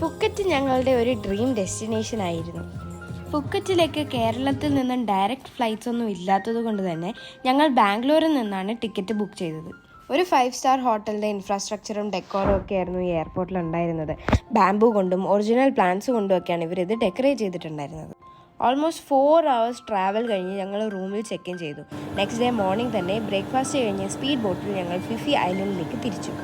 Phuket ഞങ്ങളുടെ ഒരു dream destination ആയിരുന്നു. ഫുക്കറ്റിലേക്ക് കേരളത്തിൽ നിന്നും ഡയറക്റ്റ് ഫ്ലൈറ്റ്സ് ഒന്നും ഇല്ലാത്തത് കൊണ്ട് തന്നെ ഞങ്ങൾ ബാംഗ്ലൂരിൽ നിന്നാണ് ടിക്കറ്റ് ബുക്ക് ചെയ്തത്. ഒരു 5 സ്റ്റാർ ഹോട്ടലിൻ്റെ ഇൻഫ്രാസ്ട്രക്ചറും ഡെക്കോറും ഒക്കെ ആയിരുന്നു ഈ എയർപോർട്ടിൽ ഉണ്ടായിരുന്നത്. ബാംബു കൊണ്ടും ഒറിജിനൽ പ്ലാന്റ്സ് കൊണ്ടും ഒക്കെയാണ് ഇവരിത് ഡെക്കറേറ്റ് ചെയ്തിട്ടുണ്ടായിരുന്നത്. ഓൾമോസ്റ്റ് 4 hours ട്രാവൽ കഴിഞ്ഞ് ഞങ്ങൾ റൂമിൽ ചെക്ക് ഇൻ ചെയ്തു. നെക്സ്റ്റ് ഡേ മോർണിംഗ് തന്നെ ബ്രേക്ക്ഫാസ്റ്റ് കഴിഞ്ഞ് സ്പീഡ് ബോട്ടിൽ ഞങ്ങൾ ഫിഫി ഐലൻഡിലേക്ക് തിരിച്ചു.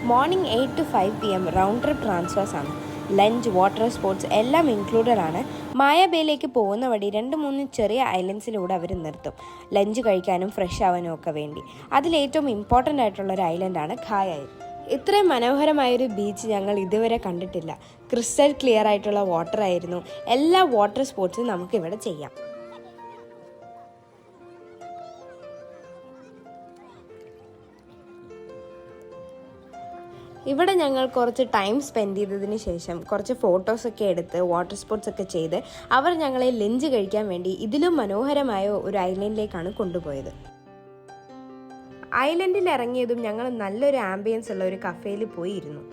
Morning 8 to 5 PM round trip transfers ആണ്. ലഞ്ച്, വാട്ടർ സ്പോർട്സ് എല്ലാം ഇൻക്ലൂഡഡ് ആണ്. മായ ബേയിലേക്ക് പോകുന്ന വഴി 2-3 ചെറിയ ഐലൻഡ്സിലൂടെ അവർ നിർത്തും, ലഞ്ച് കഴിക്കാനും ഫ്രഷ് ആവാനും ഒക്കെ വേണ്ടി. അതിലേറ്റവും ഇമ്പോർട്ടൻ്റ് ആയിട്ടുള്ളൊരു ഐലൻഡാണ് ഖായ്. ഇത്രയും മനോഹരമായൊരു ബീച്ച് ഞങ്ങൾ ഇതുവരെ കണ്ടിട്ടില്ല. ക്രിസ്റ്റൽ ക്ലിയർ ആയിട്ടുള്ള വാട്ടർ ആയിരുന്നു. എല്ലാ വാട്ടർ സ്പോർട്സും നമുക്കിവിടെ ചെയ്യാം. ഇവിടെ ഞങ്ങൾ കുറച്ച് ടൈം സ്പെൻഡ് ചെയ്തതിന് ശേഷം കുറച്ച് ഫോട്ടോസൊക്കെ എടുത്ത് വാട്ടർ സ്പോർട്സ് ഒക്കെ ചെയ്ത് അവർ ഞങ്ങളെ ലഞ്ച് കഴിക്കാൻ വേണ്ടി ഇതിലും മനോഹരമായ ഒരു ഐലൻഡിലേക്കാണ് കൊണ്ടുപോയത്. ഐലൻഡിൽ ഇറങ്ങിയതും ഞങ്ങൾ നല്ലൊരു ആംബിയൻസ് ഉള്ള ഒരു കഫേയിൽ പോയി ഇരുന്നു.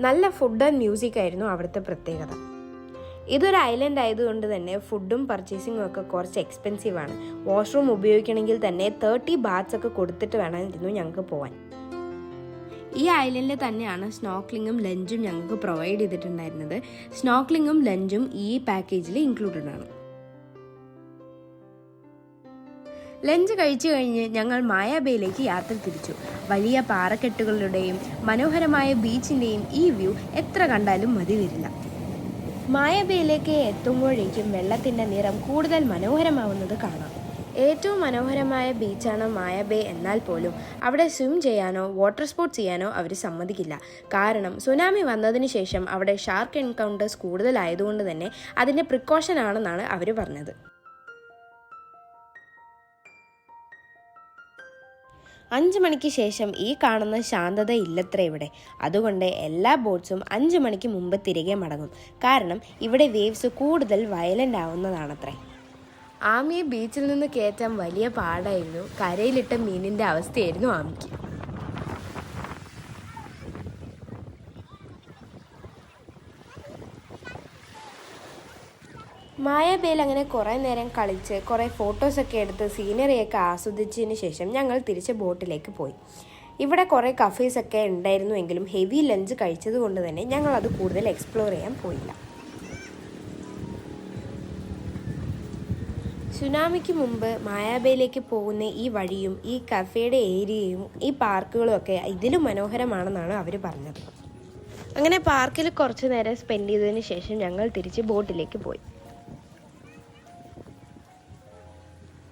നല്ല ഫുഡ് ആൻഡ് മ്യൂസിക് ആയിരുന്നു അവിടുത്തെ പ്രത്യേകത. ഇതൊരു ഐലൻഡ് ആയതുകൊണ്ട് തന്നെ ഫുഡും പർച്ചേസിങ്ങും ഒക്കെ കുറച്ച് എക്സ്പെൻസീവാണ്. വാഷ്റൂം ഉപയോഗിക്കണമെങ്കിൽ തന്നെ 30 bahts ഒക്കെ കൊടുത്തിട്ട് വേണമായിരുന്നു ഞങ്ങൾക്ക് പോകാൻ. ഈ ഐലൻഡിൽ തന്നെയാണ് സ്നോർക്കലിങ്ങും ലഞ്ചും ഞങ്ങൾക്ക് പ്രൊവൈഡ് ചെയ്തിട്ടുണ്ടായിരുന്നത്. സ്നോർക്കലിങ്ങും ലഞ്ചും ഈ പാക്കേജിൽ ഇൻക്ലൂഡഡ് ആണ്. ലഞ്ച് കഴിച്ചു കഴിഞ്ഞ് ഞങ്ങൾ മായ ബേയിലേക്ക് യാത്ര തിരിച്ചു. വലിയ പാറക്കെട്ടുകളുടെയും മനോഹരമായ ബീച്ചിൻ്റെയും ഈ വ്യൂ എത്ര കണ്ടാലും മതി വരില്ല. മായ ബേയിലേക്ക് എത്തുമ്പോഴേക്കും വെള്ളത്തിൻ്റെ നിറം കൂടുതൽ മനോഹരമാവുന്നത് കാണാം. ഏറ്റവും മനോഹരമായ ബീച്ചാണ് മായ ബേ എന്നാൽ പോലും അവിടെ സ്വിം ചെയ്യാനോ വാട്ടർ സ്പോർട്സ് ചെയ്യാനോ അവർ സമ്മതിക്കില്ല. കാരണം സുനാമി വന്നതിന് ശേഷം അവിടെ ഷാർക്ക് എൻകൗണ്ടേഴ്സ് കൂടുതലായതുകൊണ്ട് തന്നെ അതിൻ്റെ പ്രിക്കോഷൻ ആണെന്നാണ് അവർ പറഞ്ഞത്. 5 മണിക്ക് ശേഷം ഈ കാണുന്ന ശാന്തത ഇല്ലത്ര ഇവിടെ. അതുകൊണ്ട് എല്ലാ ബോട്ട്സും 5 മണിക്ക് മുമ്പ് തിരികെ മടങ്ങും. കാരണം ഇവിടെ വേവ്സ് കൂടുതൽ വയലൻ്റ് ആവുന്നതാണത്രേ. ആമിയെ ബീച്ചിൽ നിന്ന് കയറ്റാൻ വലിയ പാടായിരുന്നു. കരയിലിട്ട മീനിൻ്റെ അവസ്ഥയായിരുന്നു ആമിക്ക്. മായ ബേയിൽ അങ്ങനെ കുറേ നേരം കളിച്ച് കുറേ ഫോട്ടോസൊക്കെ എടുത്ത് സീനറിയൊക്കെ ആസ്വദിച്ചതിന് ശേഷം ഞങ്ങൾ തിരിച്ച് ബോട്ടിലേക്ക് പോയി. ഇവിടെ കുറേ കഫേസൊക്കെ ഉണ്ടായിരുന്നുവെങ്കിലും ഹെവി ലഞ്ച് കഴിച്ചത് കൊണ്ട് തന്നെ ഞങ്ങൾ അത് കൂടുതൽ എക്സ്പ്ലോർ ചെയ്യാൻ പോയില്ല. സുനാമിക്ക് മുമ്പ് മായാബേയിലേക്ക് പോകുന്ന ഈ വഴിയും ഈ കഫേയുടെ ഏരിയയും ഈ പാർക്കുകളും ഒക്കെ ഇതിലും മനോഹരമാണെന്നാണ് അവർ പറഞ്ഞത്. അങ്ങനെ പാർക്കിൽ കുറച്ച് നേരം സ്പെൻഡ് ചെയ്തതിന് ശേഷം ഞങ്ങൾ തിരിച്ച് ബോട്ടിലേക്ക് പോയി.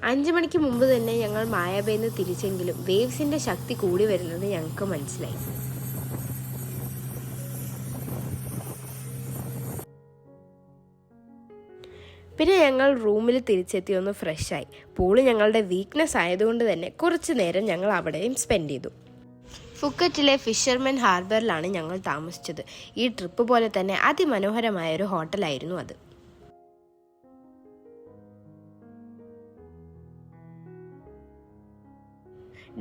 5 മണിക്ക് മുമ്പ് തന്നെ ഞങ്ങൾ മായാബേയിൽ നിന്ന് തിരിച്ചെങ്കിലും വേവ്സിൻ്റെ ശക്തി കൂടി വരുന്നത് ഞങ്ങൾക്ക് മനസ്സിലായി. പിന്നെ ഞങ്ങൾ റൂമിൽ തിരിച്ചെത്തി ഒന്ന് ഫ്രഷായി. പൂള് ഞങ്ങളുടെ വീക്ക്നെസ് ആയതുകൊണ്ട് തന്നെ കുറച്ച് നേരം ഞങ്ങൾ അവിടെയും സ്പെൻഡ് ചെയ്തു. ഫുക്കറ്റിലെ ഫിഷർമെൻ ഹാർബറിലാണ് ഞങ്ങൾ താമസിച്ചത്. ഈ ട്രിപ്പ് പോലെ തന്നെ അതിമനോഹരമായൊരു ഹോട്ടലായിരുന്നു അത്.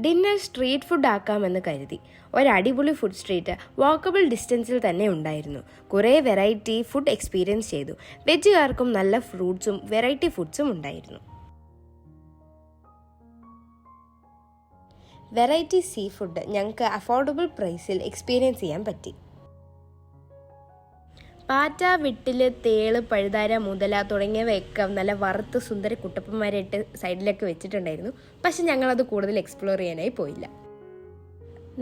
ഡിന്നർ സ്ട്രീറ്റ് ഫുഡ് ആക്കാമെന്ന് കരുതി. ഒരടിപൊളി ഫുഡ് സ്ട്രീറ്റ് വാക്കബിൾ ഡിസ്റ്റൻസിൽ തന്നെ ഉണ്ടായിരുന്നു. കുറേ വെറൈറ്റി ഫുഡ് എക്സ്പീരിയൻസ് ചെയ്തു. വെജുകാർക്കും നല്ല ഫ്രൂട്ട്സും വെറൈറ്റി ഫുഡ്സും ഉണ്ടായിരുന്നു. വെറൈറ്റി സീ ഫുഡ് ഞങ്ങൾക്ക് അഫോർഡബിൾ പ്രൈസിൽ എക്സ്പീരിയൻസ് ചെയ്യാൻ പറ്റി. പാറ്റ, വിട്ടിൽ, തേള്, പഴുതാര, മുതല തുടങ്ങിയവയൊക്കെ നല്ല വറുത്ത് സുന്ദര കുട്ടപ്പന്മാരായിട്ട് സൈഡിലൊക്കെ വെച്ചിട്ടുണ്ടായിരുന്നു. പക്ഷെ ഞങ്ങളത് കൂടുതൽ എക്സ്പ്ലോർ ചെയ്യാനായി പോയില്ല.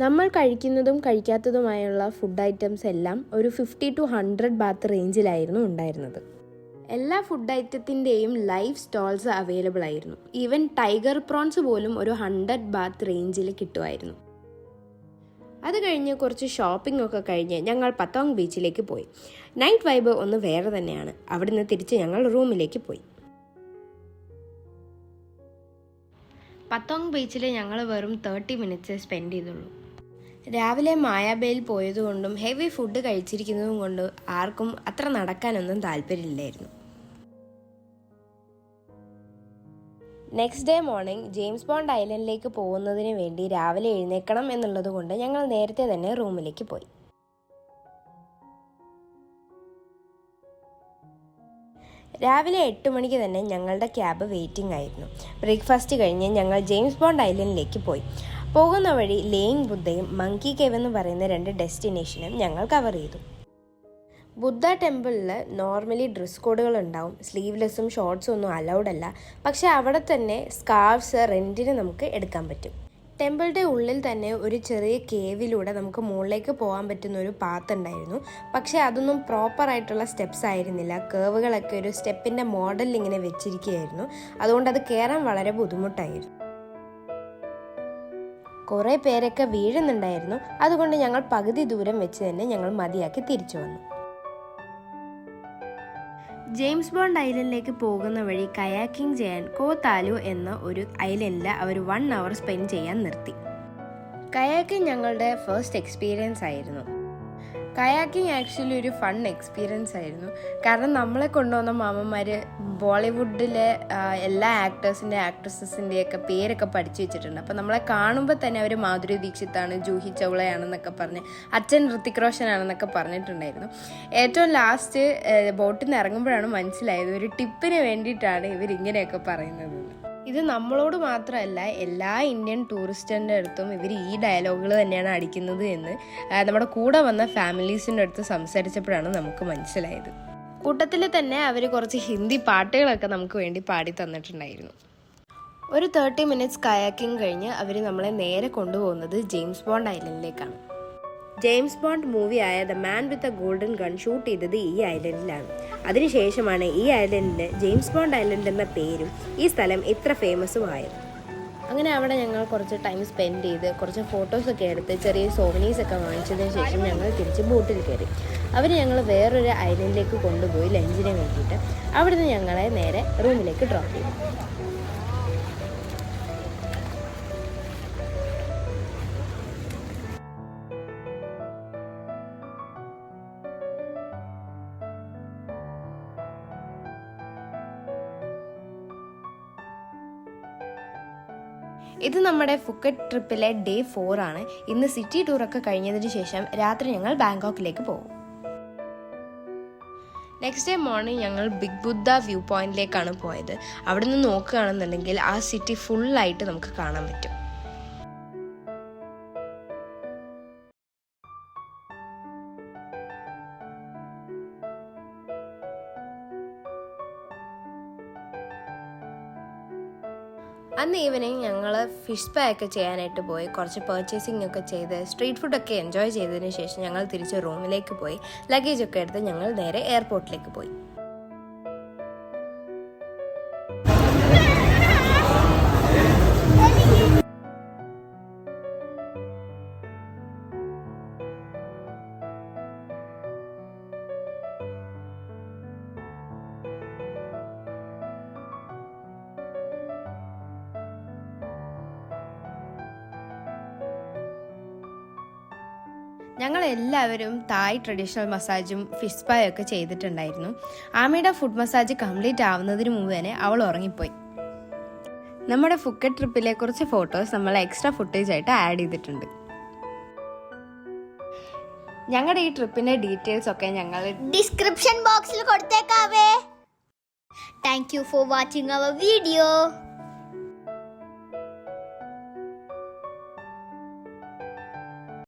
നമ്മൾ കഴിക്കുന്നതും കഴിക്കാത്തതുമായുള്ള ഫുഡ് ഐറ്റംസ് എല്ലാം ഒരു 50 to 100 baht റേഞ്ചിലായിരുന്നു ഉണ്ടായിരുന്നത്. എല്ലാ ഫുഡ് ഐറ്റത്തിൻ്റെയും ലൈവ് സ്റ്റോൾസ് അവൈലബിൾ ആയിരുന്നു. ഈവൻ ടൈഗർ പ്രോൺസ് പോലും ഒരു 100 baht റേഞ്ചിൽ കിട്ടുമായിരുന്നു. അത് കഴിഞ്ഞ് കുറച്ച് ഷോപ്പിംഗ് ഒക്കെ കഴിഞ്ഞ് ഞങ്ങൾ പത്തോങ് ബീച്ചിലേക്ക് പോയി. നൈറ്റ് വൈബ് ഒന്ന് വേറെ തന്നെയാണ്. അവിടുന്ന് തിരിച്ച് ഞങ്ങൾ റൂമിലേക്ക് പോയി. പത്തോങ് ബീച്ചിൽ ഞങ്ങൾ വെറും 30 minutes സ്പെൻഡ് ചെയ്തുള്ളൂ. രാവിലെ മായാബേയിൽ പോയതുകൊണ്ടും ഹെവി ഫുഡ് കഴിച്ചിരിക്കുന്നതും കൊണ്ട് ആർക്കും അത്ര നടക്കാനൊന്നും താല്പര്യമില്ലായിരുന്നു. Next day morning James Bond ഐലൻഡിലേക്ക് പോകുന്നതിന് വേണ്ടി രാവിലെ എഴുന്നേൽക്കണം എന്നുള്ളത് കൊണ്ട് ഞങ്ങൾ നേരത്തെ തന്നെ റൂമിലേക്ക് പോയി. രാവിലെ 8 മണിക്ക് തന്നെ ഞങ്ങളുടെ ക്യാബ് വെയിറ്റിംഗ് ആയിരുന്നു. ബ്രേക്ക്ഫാസ്റ്റ് കഴിഞ്ഞ് ഞങ്ങൾ ജെയിംസ് ബോണ്ട് ഐലൻഡിലേക്ക് പോയി. പോകുന്ന വഴി ലേയിങ് ബുദ്ധയും മങ്കി കേവ് എന്ന് പറയുന്ന 2 ഡെസ്റ്റിനേഷനും ഞങ്ങൾ കവർ ചെയ്തു. ബുദ്ധ ടെമ്പിളിൽ നോർമലി ഡ്രസ് കോഡുകൾ ഉണ്ടാവും. സ്ലീവ്ലെസ്സും ഷോർട്സും ഒന്നും അലൗഡ് അല്ല. പക്ഷേ അവിടെ തന്നെ സ്കാർഫ്സ് റെൻറ്റിന് നമുക്ക് എടുക്കാൻ പറ്റും. ടെമ്പിളിൻ്റെ ഉള്ളിൽ തന്നെ ഒരു ചെറിയ കേവിലൂടെ നമുക്ക് മുകളിലേക്ക് പോകാൻ പറ്റുന്ന ഒരു പാത്ത് ഉണ്ടായിരുന്നു. പക്ഷേ അതൊന്നും പ്രോപ്പറായിട്ടുള്ള സ്റ്റെപ്സ് ആയിരുന്നില്ല. കേവുകളൊക്കെ ഒരു സ്റ്റെപ്പിൻ്റെ മോഡലിൽ ഇങ്ങനെ വെച്ചിരിക്കുകയായിരുന്നു. അതുകൊണ്ട് അത് കയറാൻ വളരെ ബുദ്ധിമുട്ടായിരുന്നു. കുറേ പേരൊക്കെ വീഴുന്നുണ്ടായിരുന്നു. അതുകൊണ്ട് ഞങ്ങൾ പകുതി ദൂരം വെച്ച് തന്നെ ഞങ്ങൾ മതിയാക്കി തിരിച്ചു വന്നു. ജെയിംസ് ബോണ്ട് ഐലൻഡിലേക്ക് പോകുന്ന വഴി കയാക്കിംഗ് ചെയ്യാൻ കോ താലു എന്ന ഒരു ഐലൻഡിൽ അവർ 1 hour സ്പെൻഡ് ചെയ്യാൻ നിർത്തി. കയാക്കിംഗ് ഞങ്ങളുടെ ഫസ്റ്റ് എക്സ്പീരിയൻസ് ആയിരുന്നു. കയാക്കിംഗ് ആക്ച്വലി ഒരു ഫൺ എക്സ്പീരിയൻസ് ആയിരുന്നു. കാരണം നമ്മളെ കൊണ്ടുവന്ന മാമന്മാർ ബോളിവുഡിലെ എല്ലാ ആക്ട്രസിൻ്റെയൊക്കെ പേരൊക്കെ പഠിച്ചു വെച്ചിട്ടുണ്ട്. അപ്പോൾ നമ്മളെ കാണുമ്പോൾ തന്നെ അവർ മാധുരി ദീക്ഷിതാണ്, ജൂഹി ചൗളയാണെന്നൊക്കെ പറഞ്ഞ്, അച്ഛൻ ഋത്തിക് റോഷൻ ആണെന്നൊക്കെ പറഞ്ഞിട്ടുണ്ടായിരുന്നു. ഏറ്റവും ലാസ്റ്റ് ബോട്ടിൽ നിന്ന് ഇറങ്ങുമ്പോഴാണ് മനസ്സിലായത് ഒരു ടിപ്പിന് വേണ്ടിയിട്ടാണ് ഇവരിങ്ങനെയൊക്കെ പറയുന്നത്. ഇത് നമ്മളോട് മാത്രമല്ല, എല്ലാ ഇന്ത്യൻ ടൂറിസ്റ്റിൻ്റെ അടുത്തും ഇവർ ഈ ഡയലോഗുകൾ തന്നെയാണ് അടിക്കുന്നത് എന്ന് നമ്മുടെ കൂടെ വന്ന ഫാമിലീസിൻ്റെ അടുത്ത് സംസാരിച്ചപ്പോഴാണ് നമുക്ക് മനസ്സിലായത്. കൂട്ടത്തിൽ തന്നെ അവർ കുറച്ച് ഹിന്ദി പാട്ടുകളൊക്കെ നമുക്ക് വേണ്ടി പാടി തന്നിട്ടുണ്ടായിരുന്നു. ഒരു 30 minutes കയാക്കിംഗ് കഴിഞ്ഞ് അവർ നമ്മളെ നേരെ കൊണ്ടുപോകുന്നത് ജെയിംസ് ബോണ്ട് ഐലൻഡിലേക്കാണ്. ജെയിംസ് ബോണ്ട് മൂവിയായ the man with a golden gun shoot ചെയ്തത് ഈ ഐലൻഡിലാണ്. അതിനുശേഷമാണ് ഈ ഐലൻഡിന് ജെയിംസ് ബോണ്ട് ഐലൻഡ് എന്ന പേരും ഈ സ്ഥലം ഇത്ര ഫേമസും ആയത്. അങ്ങനെ അവിടെ ഞങ്ങൾ കുറച്ച് ടൈം സ്പെൻഡ് ചെയ്ത് കുറച്ച് ഫോട്ടോസൊക്കെ എടുത്ത് ചെറിയ സോവനീസൊക്കെ വാങ്ങിച്ചതിന് ശേഷം ഞങ്ങൾ തിരിച്ച് ബോട്ടിൽ കയറി. അവർ ഞങ്ങൾ വേറൊരു ഐലൻഡിലേക്ക് കൊണ്ടുപോയി ലഞ്ചിന് വേണ്ടിയിട്ട്. അവിടുന്ന് ഞങ്ങളെ നേരെ റൂമിലേക്ക് ഡ്രോപ്പ് ചെയ്തു. ഇത് നമ്മുടെ ഫുക്കറ്റ് ട്രിപ്പിലെ ഡേ 4 ആണ്. ഇന്ന് സിറ്റി ടൂറൊക്കെ കഴിഞ്ഞതിന് ശേഷം രാത്രി ഞങ്ങൾ ബാങ്കോക്കിലേക്ക് പോകും. നെക്സ്റ്റ് ഡേ മോർണിംഗ് ഞങ്ങൾ ബിഗ് ബുദ്ധ വ്യൂ പോയിന്റിലേക്കാണ് പോയത്. അവിടെ നിന്ന് നോക്കുകയാണെന്നുണ്ടെങ്കിൽ ആ സിറ്റി ഫുള്ളായിട്ട് നമുക്ക് കാണാൻ പറ്റും. അന്ന് ഈവനിങ് ഞങ്ങൾ ഫിഷ് സ്പാ ഒക്കെ ചെയ്യാനായിട്ട് പോയി. കുറച്ച് പർച്ചേസിംഗ് ഒക്കെ ചെയ്ത് സ്ട്രീറ്റ് ഫുഡൊക്കെ എൻജോയ് ചെയ്തതിന് ശേഷം ഞങ്ങൾ തിരിച്ച് റൂമിലേക്ക് പോയി. ലഗേജൊക്കെ എടുത്ത് ഞങ്ങൾ നേരെ എയർപോർട്ടിലേക്ക് പോയി. ഞങ്ങളെല്ലാവരും തായ് ട്രഡീഷണൽ മസാജും ഫിഷ് സ്പായും ഒക്കെ ചെയ്തിട്ടുണ്ടായിരുന്നു. ആമിയുടെ ഫുഡ് മസാജ് കംപ്ലീറ്റ് ആവുന്നതിന് മുമ്പ് തന്നെ അവൾ ഉറങ്ങിപ്പോയി. നമ്മുടെ ഫുക്കറ്റ് ട്രിപ്പിലെ കുറച്ച് ഫോട്ടോസ് നമ്മൾ എക്സ്ട്രാ ഫുട്ടേജ് ആയിട്ട് ആഡ് ചെയ്തിട്ടുണ്ട്. ഞങ്ങളുടെ ഈ ട്രിപ്പിന്റെ ഡീറ്റെയിൽസ് ഒക്കെ ഞങ്ങൾ ഡിസ്ക്രിപ്ഷൻ ബോക്സിൽ കൊടുത്തേക്കാവേ. Thank you for watching our video.